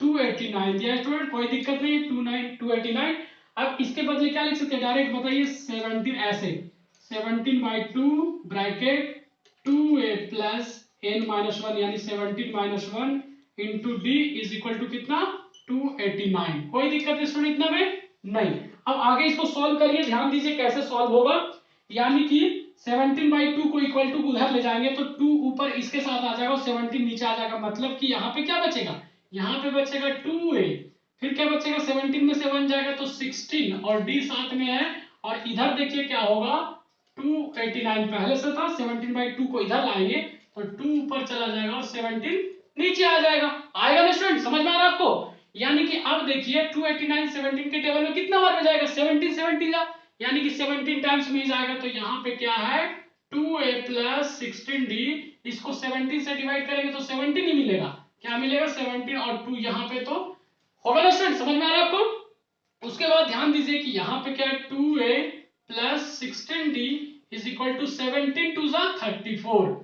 289 दिया है स्टूडेंट, कोई दिक्कत नहीं 289। अब इसके बदले क्या लिख सकते हैं डायरेक्ट बताइए, 17 ऐसे 17/2 ब्रैकेट 2a प्लस n-1 यानी 17 - 1 into d is equal to कितना 289, कोई दिक्कत है स्टूडेंट इतना में नहीं। अब आगे इसको सॉल्व करिए, ध्यान दीजिए कैसे सॉल्व होगा, यानी कि 17/2 को इक्वल टू उधर ले जाएंगे तो 2 ऊपर इसके साथ आ जाएगा और 17 नीचे आ जाएगा, मतलब कि यहाँ पे क्या बचेगा, यहाँ पे बचेगा 2a, फिर क्या बचेगा 17 में से 1 जाएगा तो 16 और d साथ में है, और इधर देखिए क्या होगा 289 पहले से था, 17/2 को इधर लाएंगे तो 2 ऊपर चला जाएगा और 17 नीचे आ जाएगा, आएगा ना स्टूडेंट, समझ में आ रहा है आपको, यानी कि अब देखिए 289 17 के टेबल में कितना बार में जाएगा 17 17 का, यानी कि 17 टाइम्स में जाएगा, तो यहाँ पे क्या है 2a प्लस 16d, इसको 17 से डिवाइड करेंगे तो 17 ही मिलेगा, क्या मिलेगा 17 और 2 यहाँ पे तो होगा ना स्टूडेंट, समझ में आ रहा है आपको। उसके बाद ध्यान दीजिए कि यहाँ पे क्या है 2a plus 16d is equal to 17 2 34,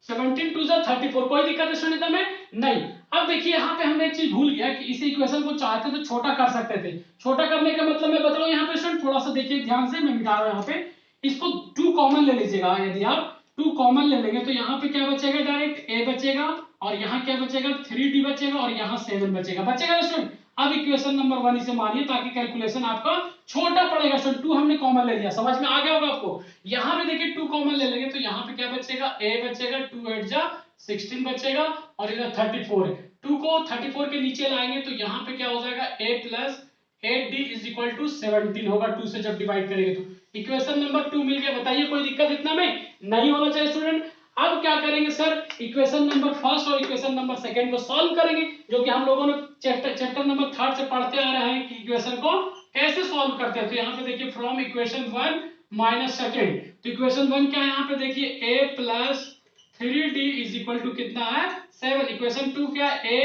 17 2 34, कोई दिक्कत है स्टूडेंट में नहीं। अब देखिए यहाँ पे हमने एक चीज भूल गया कि इस इक्वेशन को चाहते तो छोटा कर सकते थे, छोटा करने का मतलब मैं बता रहा हूँ यहाँ पे स्टूडेंट, थोड़ा सा देखिए ध्यान से, मैं मिटा रहा हूँ यहाँ पे, इसको 2 कॉमन ले लीजिएगा, यदि आप 2 कॉमन ले लेंगे तो यहाँ पे क्या बचेगा डायरेक्ट a बचेगा और यहाँ क्या बचेगा 3d बचेगा और यहाँ 7 बचेगा, बचेगा स्टूडेंट। अब इक्वेशन नंबर 1 इसे मानिए ताकि कैलकुलेशन आपका छोटा पड़ेगा स्टूडेंट, 2 हमने कॉमन ले लिया, समझ में आ गया होगा आपको। यहाँ पे देखिए 2 कॉमन ले लेंगे तो यहाँ पे क्या बचेगा a बचेगा, 2 8 जा 16 बचेगा और इधर 34 है, 2 को 34 के नीचे लाएंगे तो यहाँ पे क्या हो जाएगा a plus 8d is equal to 17 होगा, 2 से जब डिवाइड करेंगे तो इक्वेशन नंबर 2 मिल गया, बताइए कोई दिक्कत इतना में नहीं होना चाहिए स्टूडेंट। अब क्या करेंगे सर, इक्वेशन नंबर फर्स्ट और इक्वेशन नंबर सेकंड को सॉल्व करेंगे, जो कि हम लोगों ने चैप्टर नंबर 3 से पढ़ते आ रहे हैं कि इक्वेशन को कैसे सॉल्व करते हैं। तो यहाँ पे देखिए फ्रॉम इक्वेशन 1 माइनस सेकंड, तो इक्वेशन 1 क्या है यहाँ पे देखिए a plus 3d is equal to कितना है 7, इक्वेशन 2 क्या है a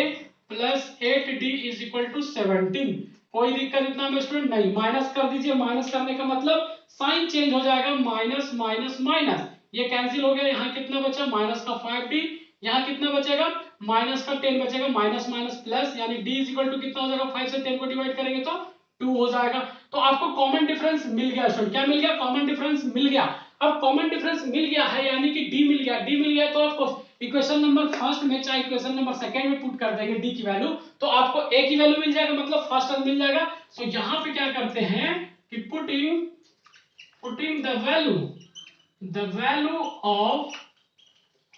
plus 8d is equal to 17, कोई दिक्कत इतना में स्टूडेंट नहीं। माइनस कर दीजिए, माइनस करने का मतलब साइन चेंज हो जाएगा, माइनस माइनस माइनस, ये कैंसिल हो गया, यहाँ कितना बचा माइनस का 5d, यहाँ कितना बचेगा माइनस का 10 बचेगा, माइनस माइनस प्लस, यानी d इज इक्वल टू कितना हो जाएगा 5 से 10 को डिवाइड करेंगे तो 2 हो जाएगा। तो आपको कॉमन डिफरेंस मिल गया स्टूडेंट, क्या मिल गया कॉमन डिफरेंस मिल गया। अब कॉमन डिफरेंस मिल गया है यानी कि d मिल गया, d मिल गया तो आपको इक्वेशन नंबर फर्स्ट में चाहे इक्वेशन नंबर सेकंड में पुट कर देंगे d की वैल्यू, तो आपको a की वैल्यू मिल जाएगा, मतलब फर्स्ट टर्म मिल जाएगा। तो यहाँ पे क्या करते हैं कि putting the value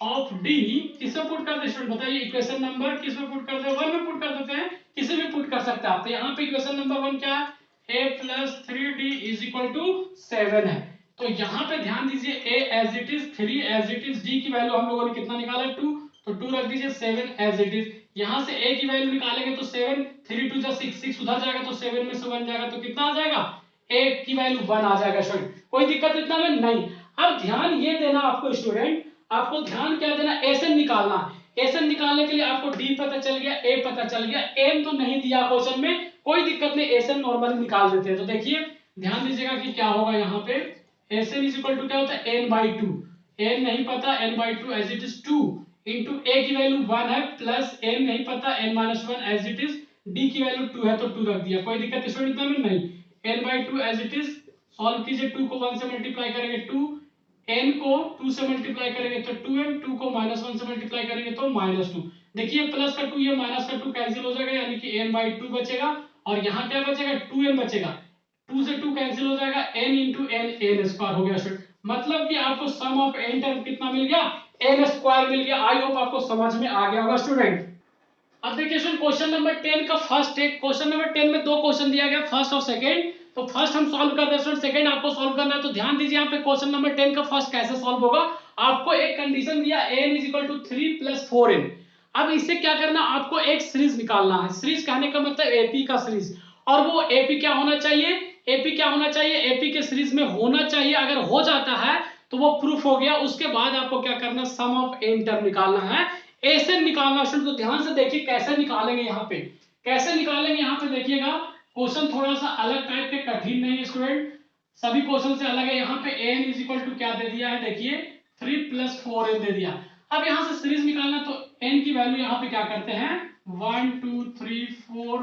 of d किसमें पुट करते हैं स्टूडेंट बताइए, इक्वेशन नंबर किसमें पुट करते हैं 1 में पुट कर देते हैं, किसी भी पुट कर सकते हैं आप। तो यहाँ पे इक्वेशन नंबर 1 क्या है a plus 3d is equal to 7 है, तो यहाँ पे ध्यान दीजिए a as it is, 3 as it is, d की वैल्यू हम लोगों ने कितना निकाला 2, तो 2 रख दीजिए, 7 एज इट इज, यहाँ से a की वैल्यू निकालेंगे तो 7 3 2 जा 6 6 उधर जाएगा तो 7 में से 1 जाएगा तो कितना आ जाएगा a की वैल्यू 1 आ जाएगा स्टूडेंट, कोई दिक्कत इतना में नहीं। अब ध्यान ये देना आपको स्टूडेंट, आपको ध्यान क्या देना, एसएन निकालना, एसएन निकालने के लिए आपको डी पता चल गया, ए पता चल गया, एम तो नहीं दिया क्वेश्चन में, कोई दिक्कत नहीं, एसएन नॉर्मली निकाल देते हैं। तो देखिए ध्यान दीजिएगा कि क्या होगा यहाँ पे एसएन इज इक्वल टू क्या होता है n/2, n नहीं पता n/2 as it is 2 into a की वैल्यू 1 है प्लस n नहीं पता n-1 as it is, d की वैल्यू 2 है तो 2 रख दिया, कोई दिक्कत इसमें नहीं, n/2 as it is, solve कीजिए 2 को 1 से मल्टीप्लाई करेंगे 2 n को 2 से मल्टीप्लाई करेंगे तो 2n, 2 को -1 से मल्टीप्लाई करेंगे तो -2। देखिए प्लस का 2 ये माइनस का 2 कैंसिल हो जाएगा, यानी कि n/2 बचेगा और यहाँ क्या बचेगा 2n बचेगा। 2 से 2 कैंसिल हो जाएगा, n into n n square हो गया स्टूडेंट। मतलब कि आपको सम ऑफ n टर्म कितना मिल गया, n स्क्वायर मिल गया। आई होप आपको समझ में आ गया होगा स्टूडेंट। अब देखिए क्वेश्चन नंबर 10 का फर्स्ट है। क्वेश्चन नंबर 10 में दो क्वेश्चन दिया गया, फर्स्ट और सेकंड। तो फर्स्ट हम सॉल्व कर रहे हैं, सेकंड आपको सॉल्व करना है। तो ध्यान दीजिए यहाँ पे क्वेश्चन नंबर 10 का फर्स्ट कैसे सॉल्व होगा। आपको एक कंडीशन दिया n = 3 + 4n। अब इससे क्या करना, आपको एक सीरीज निकालना है। सीरीज कहने का मतलब एपी का सीरीज, और वो एपी क्या होना चाहिए, एपी क्या होना चाहिए, एपी के सीरीज में होना चाहिए। अगर हो जाता है तो वो प्रूफ हो गया। उसके बाद आपको क्या करना, सम ऑफ n टर्म निकालना है, ऐसे निकालना स्टूडेंट। तो ध्यान से देखिए कैसे निकालेंगे, यहाँ पे कैसे निकालेंगे। यहाँ पे देखिएगा क्वेश्चन थोड़ा सा अलग टाइप के, कठिन नहीं है स्टूडेंट, सभी क्वेश्चन से अलग है। यहाँ पे n = क्या दे दिया है, देखिए 3 + 4n दे दिया। अब यहाँ से सीरीज निकालना, तो n की वैल्यू यहाँ पे क्या करते हैं 1 2 3 4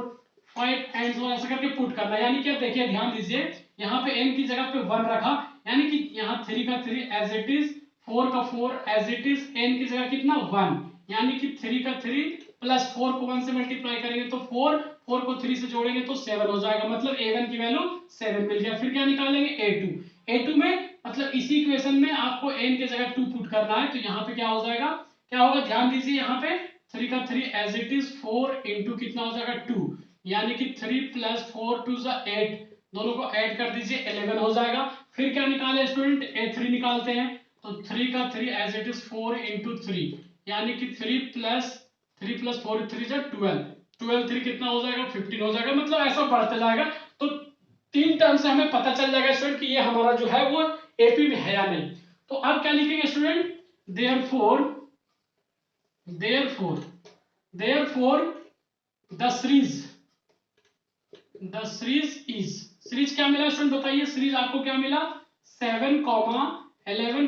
5 एंड सो ऐसा करके पुट करना। यानी कि अब देखिए ध्यान दीजिए, यहाँ पे n की जगह पे 1 रखा, यानी कि यहाँ 3 का 3 एज इट इज, 4 का 4 एज इट इज, n की जगह कितना 1, यानी कि 3 का 3 प्लस 4 को 1 से मल्टीप्लाई करेंगे तो 4, 4 को 3 से जोड़ेंगे तो 7 हो जाएगा। मतलब a1 की वैल्यू 7 मिल गया। फिर क्या निकालेंगे a2, a2 में मतलब इसी इक्वेशन में आपको n की जगह 2 पुट करना है। तो यहाँ पे क्या हो जाएगा, क्या होगा, ध्यान दीजिए यहाँ पे 3 का 3 एज इट इज, 4 इंटू कितना हो जाएगा 2, यानी कि 3 + 4 2 8, दोनों को ऐड कर दीजिए 11 हो जाएगा। फिर क्या निकाले स्टूडेंट, a3 निकालते हैं। तो 3 का 3 एज इट इज 4 इंटू 3, यानी कि 3 + 4 3 = 12, 12 3 कितना हो जाएगा 15 हो जाएगा। मतलब ऐसा बढ़ते जाएगा। तो तीन टर्म से हमें पता चल जाएगा स्टूडेंट कि ये हमारा जो है वो एपी में है या नहीं। तो अब क्या लिखेंगे student, therefore the series is, series क्या मिला स्टूडेंट बताइए, सीरीज आपको क्या मिला 7, 11,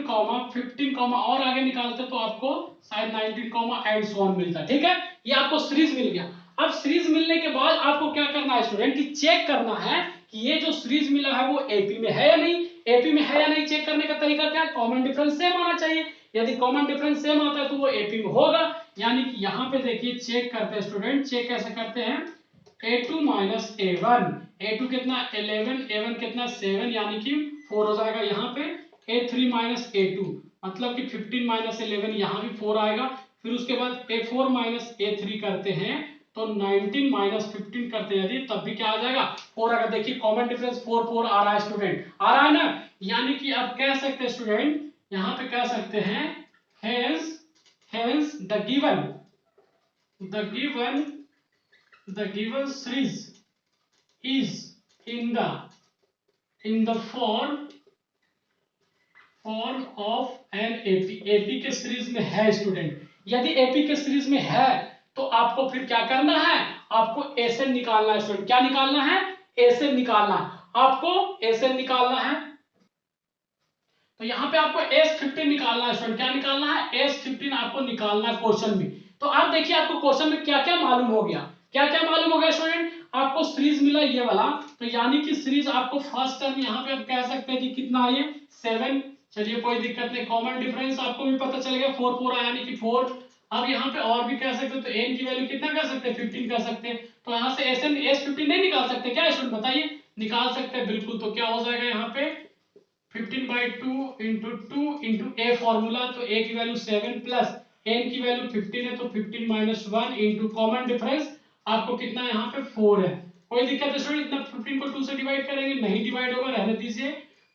15, और आगे निकालते तो आपको शायद 19, एंड सो ऑन मिलता। ठीक है, ये आपको सीरीज मिल गया। अब सीरीज मिलने के बाद आपको क्या करना है स्टूडेंट, कि चेक करना है कि ये जो सीरीज मिला है वो एपी में है या नहीं। एपी में है या नहीं चेक करने का तरीका क्या, कॉमन डिफरेंस सेम आना चाहिए। यदि कॉमन डिफरेंस सेम आता है तो वो एपी में होगा। यानी कि यहाँ पे देखिए चेक करते हैं स्टूडेंट, चेक कैसे करते हैं, a2 - a1, a2 कितना 11, a1 कितना 7, यानी कि 4 हो जाएगा। यहाँ पे a3 - a2, मतलब कि 15 - 11, यहाँ भी 4 आएगा। फिर उसके बाद a4 - a3 करते हैं तो 19 - 15 करते हैं यदि, तब भी क्या आ जाएगा 4 आएगा। देखिए कॉमन डिफरेंस 4 4 आ रहा है स्टूडेंट, आ रहा है ना। यानी कि अब कह सकते हैं स्टूडेंट, यहाँ पे कह सकते हैं hence the given series is in the form of an AP के सीरीज में है स्टूडेंट। यदि AP के सीरीज में है तो आपको फिर क्या करना है, आपको एसएन निकालना है स्टूडेंट। क्या निकालना है, एसएन निकालना है, आपको एसएन निकालना है। तो यहाँ पे आपको S15 निकालना है स्टूडेंट। क्या निकालना है, S15 आपको निकालना है क्वेश्चन में। तो अब देखिए आपको क्वेश्चन में क्या क्या मालूम हो गया, क्या क्या मालूम हो गया स्टूडेंट, आपको सीरीज मिला ये वाला। तो यानी कि सीरीज आपको फर्स्ट टर्म यहाँ पे आप कह सकते हैं कि कितना है, 7। चलिए कोई दिक्कत नहीं, कॉमन डिफरेंस आपको भी पता चलेगा 4 4 आया, यानी कि 4। अब यहाँ पे और भी कह सकते हो, तो n की वैल्यू कितना कर सकते हैं 15 कर सकते हैं। तो यहाँ से S15 नहीं निकाल सकते क्या स्टूडेंट, बताइए, निकाल सकते हैं बिल्कुल। तो क्या हो जाएगा यहाँ पे 15/2 × 2 × a फॉर्मूला, तो a की वैल्यू 7 प्लस n की वैल्यू 15 है, तो 15 - 1 इंटू कॉमन डिफरेंस आपको कितना यहाँ पे 4 है। कोई दिक्कत है स्टूडेंट, इतना 15 को 2 से डिवाइड करेंगे नहीं डिवाइड होगा, रहने दीजिए।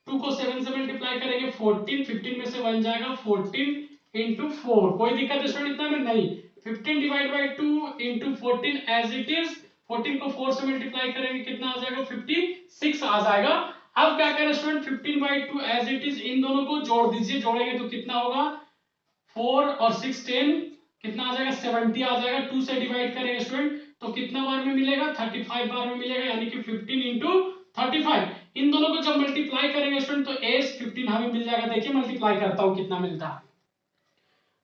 2 को 7 से मल्टीप्लाई करेंगे 14, 15 में से 1 जाएगा 14 × 4। कोई दिक्कत है स्टूडेंट इतना में नहीं, 15/2 × 14 एज इट इज, 14 को 4 से मल्टीप्लाई करेंगे कितना आ जाएगा 56 आ जाएगा। अब क्या करें स्टूडेंट, 15/2 एज इट इज, इन दोनों को जोड़ दीजिए, जोड़ेंगे तो कितना होगा 4 और 6 10, कितना आ जाएगा 70 आ जाएगा। 2 से डिवाइड करेंगे स्टूडेंट तो कितना बार में मिलेगा 35 बार में मिलेगा, यानी कि 15 × 35। इन दोनों को जब मल्टीप्लाई करेंगे स्टूडेंट तो S15 हमें मिल जाएगा। देखिए मल्टीप्लाई करता हूं कितना मिलता है,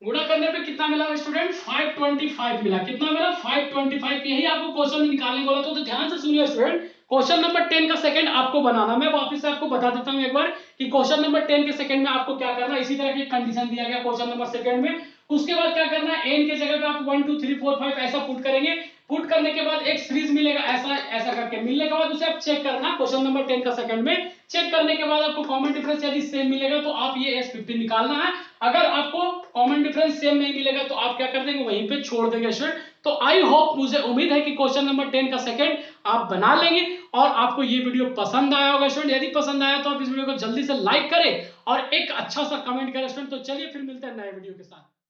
गुणा करने पे कितना मिला स्टूडेंट 525 मिला। कितना मिला 525। यही आपको क्वेश्चन में निकालने बोला था। तो ध्यान से सुनिए स्टूडेंट, क्वेश्चन नंबर 10 का सेकंड आपको बनाना, मैं वापस से आपको बता देता हूं एक बार कि क्वेश्चन नंबर 10 के सेकंड में आपको क्या करना है। इसी तरह की कंडीशन दिया गया क्वेश्चन नंबर सेकंड में, उसके बाद क्या करना है, n के जगह पे आप 1 2 3 4 5 ऐसा पुट करेंगे। पुट करने के बाद एक सीरीज मिलेगा, ऐसा ऐसा करके मिलने के बाद उसे आप चेक करना क्वेश्चन नंबर 10 का सेकंड में। चेक करने के बाद आपको कॉमन डिफरेंस यदि सेम मिलेगा तो आप ये S15 निकालना है। अगर आपको कॉमन डिफरेंस सेम नहीं मिलेगा तो आप क्या कर देंगे, वहीं पे छोड़ देंगे स्टूडेंट। तो आई होप, मुझे उम्मीद है कि क्वेश्चन नंबर 10 का सेकंड आप बना लेंगे और आपको ये वीडियो पसंद आया होगा स्टूडेंट। यदि पसंद आया तो आप इस वीडियो को जल्दी से लाइक करें और एक अच्छा सा कमेंट करें स्टूडेंट। तो चलिए फिर मिलते हैं नए वीडियो के साथ।